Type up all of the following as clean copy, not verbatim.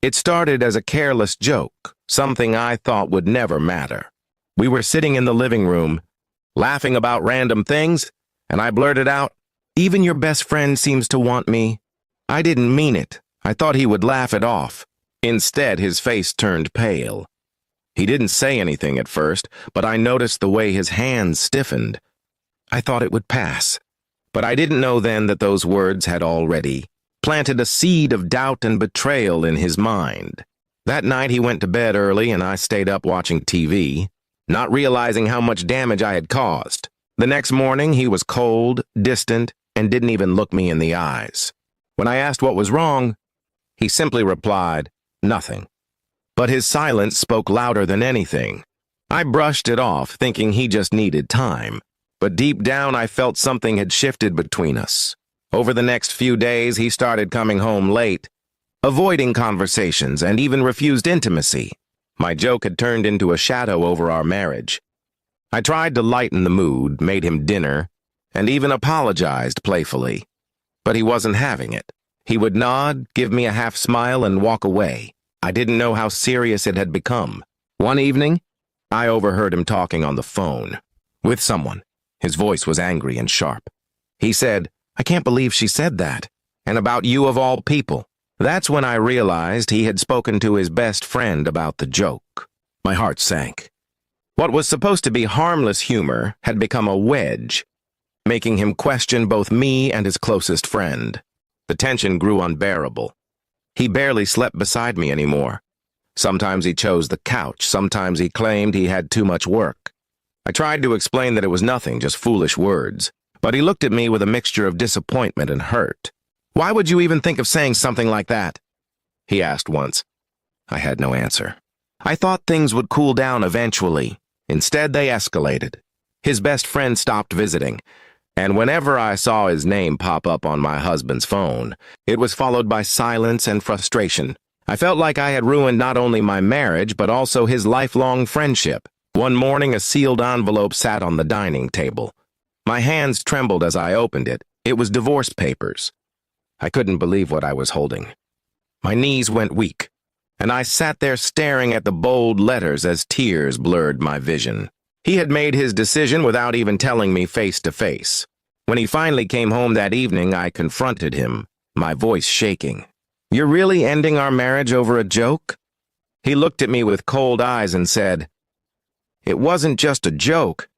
It started as a careless joke, something I thought would never matter. We were sitting in the living room, laughing about random things, and I blurted out, "Even your best friend seems to want me." I didn't mean it. I thought he would laugh it off. Instead, his face turned pale. He didn't say anything at first, but I noticed the way his hands stiffened. I thought it would pass, but I didn't know then that those words had already planted a seed of doubt and betrayal in his mind. That night he went to bed early and I stayed up watching TV, not realizing how much damage I had caused. The next morning he was cold, distant, and didn't even look me in the eyes. When I asked what was wrong, he simply replied, "Nothing." But his silence spoke louder than anything. I brushed it off, thinking he just needed time. But deep down I felt something had shifted between us. Over the next few days he started coming home late, avoiding conversations, and even refused intimacy. My joke had turned into a shadow over our marriage. I tried to lighten the mood, made him dinner, and even apologized playfully. But he wasn't having it. He would nod, give me a half smile, and walk away. I didn't know how serious it had become. One evening, I overheard him talking on the phone with someone. His voice was angry and sharp. He said, "I can't believe she said that, and about you of all people." That's when I realized he had spoken to his best friend about the joke. My heart sank. What was supposed to be harmless humor had become a wedge, making him question both me and his closest friend. The tension grew unbearable. He barely slept beside me anymore. Sometimes he chose the couch, sometimes he claimed he had too much work. I tried to explain that it was nothing, just foolish words, but he looked at me with a mixture of disappointment and hurt. "Why would you even think of saying something like that?" he asked once. I had no answer. I thought things would cool down eventually. Instead, they escalated. His best friend stopped visiting, and whenever I saw his name pop up on my husband's phone, it was followed by silence and frustration. I felt like I had ruined not only my marriage, but also his lifelong friendship. One morning, a sealed envelope sat on the dining table. My hands trembled as I opened it. It was divorce papers. I couldn't believe what I was holding. My knees went weak, and I sat there staring at the bold letters as tears blurred my vision. He had made his decision without even telling me face to face. When he finally came home that evening, I confronted him, my voice shaking. "You're really ending our marriage over a joke?" He looked at me with cold eyes and said, "It wasn't just a joke.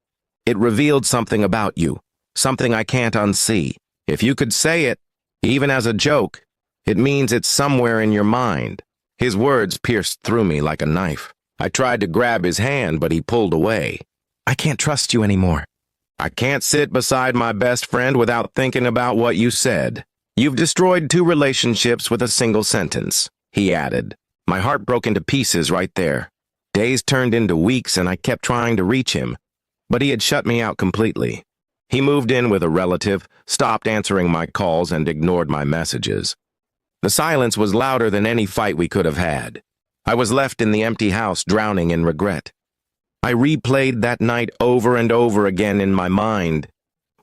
It revealed something about you, something I can't unsee. If you could say it, even as a joke, it means it's somewhere in your mind." His words pierced through me like a knife. I tried to grab his hand, but he pulled away. "I can't trust you anymore." "I can't sit beside my best friend without thinking about what you said. You've destroyed 2 relationships with a single sentence," he added. My heart broke into pieces right there. Days turned into weeks and I kept trying to reach him, but he had shut me out completely. He moved in with a relative, stopped answering my calls, and ignored my messages. The silence was louder than any fight we could have had. I was left in the empty house, drowning in regret. I replayed that night over and over again in my mind,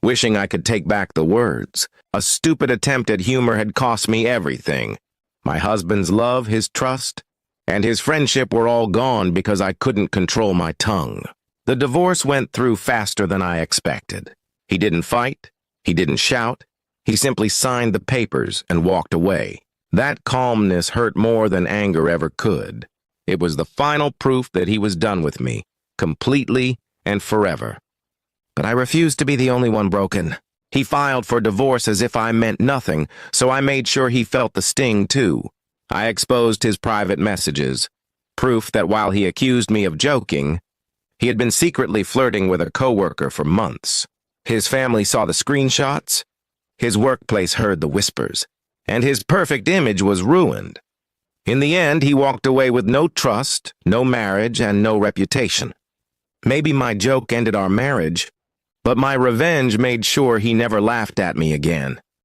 wishing I could take back the words. A stupid attempt at humor had cost me everything. My husband's love, his trust, and his friendship were all gone because I couldn't control my tongue. The divorce went through faster than I expected. He didn't fight. He didn't shout. He simply signed the papers and walked away. That calmness hurt more than anger ever could. It was the final proof that he was done with me, completely and forever. But I refused to be the only one broken. He filed for divorce as if I meant nothing, so I made sure he felt the sting too. I exposed his private messages, proof that while he accused me of joking, he had been secretly flirting with a coworker for months. His family saw the screenshots, his workplace heard the whispers, and his perfect image was ruined. In the end, he walked away with no trust, no marriage, and no reputation. Maybe my joke ended our marriage, but my revenge made sure he never laughed at me again.